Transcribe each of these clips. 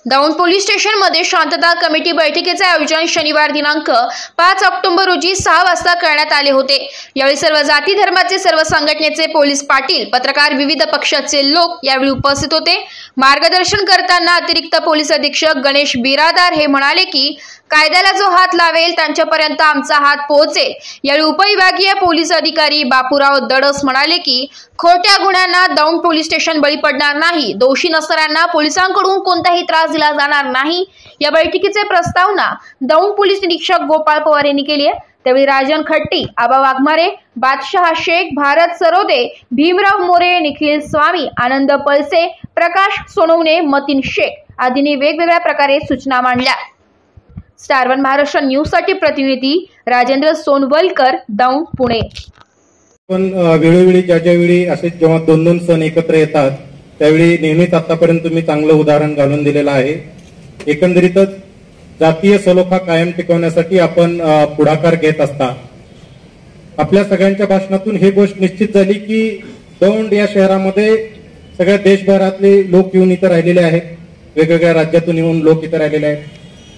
Daund police station मध्ये शांतता committee बैठकीचे आयोजन शनिवार दिनांक 5 ऑक्टोबर रोजी 6 वाजता करण्यात आले होते। यावेळी सर्व जाती धर्माचे, सर्व संघटनेचे पोलीस पाटील, पत्रकार, विविध पक्षाचे लोक यावेळी उपस्थित होते। मार्गदर्शन करताना अतिरिक्त पोलीस अधीक्षक गणेश बिरादार हे म्हणाले की कायद्याला जो हात लावेल त्यांच्यापर्यंत आमचा हात पोहोचेल। यावेळी उपविभागीय पोलीस अधिकारी बापूराव दडस म्हणाले की खोट्या गुन्ह्यांना दौंड पोलीस स्टेशन बळी पडणार नाही, दोषी नसणाऱ्यांना पोलिसांकडून कोणताही त्रास दिला जाणार नाही। या बैठकीचे प्रस्तावना दौंड पोलीस निरीक्षक गोपाळ पवार यांनी केली आहे। त्यावेळी राजन खट्टी, आबा वाघमारे, बादशाह शेख, भारत सरोदे, भीमराव मोरे, निखिल स्वामी, आनंद पळसे, प्रकाश सोनवणे, मतीन शेख आदींनी वेगवेगळ्या प्रकारे सूचना मांडल्या। स्टार वन महाराष्ट्र न्यूज साठी प्रतिनिधी राजेंद्र सोनवलकर, दौंड, पुणे। पण वेळोवेळी ज्यावेळी असे जेव्हा दोन दोन सण एकत्र येतात त्यावेळी नेहमीच आतापर्यंत तुम्ही चांगलं उदाहरण घालून दिलेलं आहे। एकंदरीतच जातीय सलोखा कायम टिकवण्यासाठी आपण पुढाकार घेत असता। आपल्या सगळ्यांच्या भाषणातून ही गोष्ट निश्चित झाली की दौंड या शहरामध्ये सगळ्या देशभरातले लोक येऊन इथे राहिलेले आहेत, वेगवेगळ्या राज्यातून येऊन लोक इथे राहिलेले आहेत,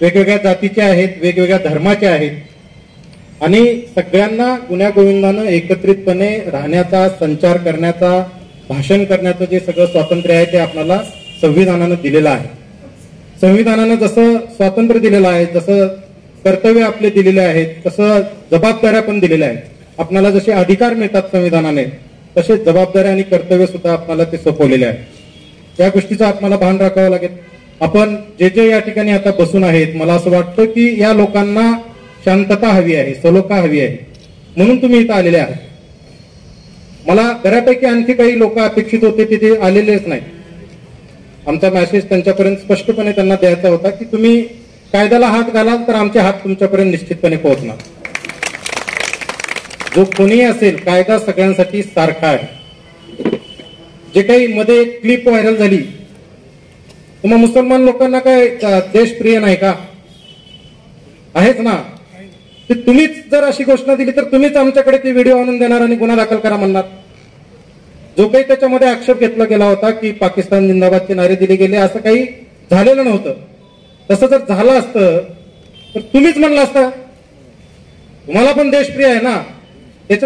वेगवेगळ्या जातीचे आहेत, वेगवेगळ्या धर्माचे आहेत आणि सगळ्यांना गुण्यागोविंदानं एकत्रितपणे राहण्याचा, संचार करण्याचा, भाषण करण्याचं जे सगळं स्वातंत्र्य आहे ते आपल्याला संविधानानं दिलेलं आहे। संविधानानं जसं स्वातंत्र्य दिलेलं आहे, जसं कर्तव्य आपले दिलेले आहेत, तसं जबाबदाऱ्या पण दिलेल्या आहेत। आपल्याला जसे अधिकार मिळतात संविधानाने तसे जबाबदाऱ्या आणि कर्तव्य सुद्धा आपल्याला ते सोपवलेले आहेत। या गोष्टीचं आपल्याला भान राखावं लागेल। आपण जे जे या ठिकाणी आता बसून आहेत, मला असं वाटतं की या लोकांना शांतता हवी आहे, सलोखा हवी आहे, म्हणून तुम्ही इथं आलेले आहात। मला बऱ्यापैकी आणखी काही लोक अपेक्षित होते, तिथे आलेलेच नाही। आमचा मेसेज त्यांच्यापर्यंत स्पष्टपणे त्यांना द्यायचा होता की तुम्ही कायद्याला हात घालाल तर आमचे हात तुमच्यापर्यंत निश्चितपणे पोहोचणार। जो कोणीही असेल, कायदा सगळ्यांसाठी सारखा आहे। जे काही मध्ये क्लिप व्हायरल झाली, मग मुसलमान लोकांना काय देशप्रिय नाही का? आहेच ना। ते तुम्हीच जर अशी घोषणा दिली तर तुम्हीच आमच्याकडे ते व्हिडिओ आणून देणार आणि गुन्हा दाखल करा म्हणणार। जो काही त्याच्यामध्ये आक्षेप घेतला गेला होता की पाकिस्तान जिंदाबादचे नारे दिले गेले, असं काही झालेलं नव्हतं। तसं जर झालं असतं तर तुम्हीच म्हणलं असतं, तुम्हाला पण देशप्रिय आहे ना,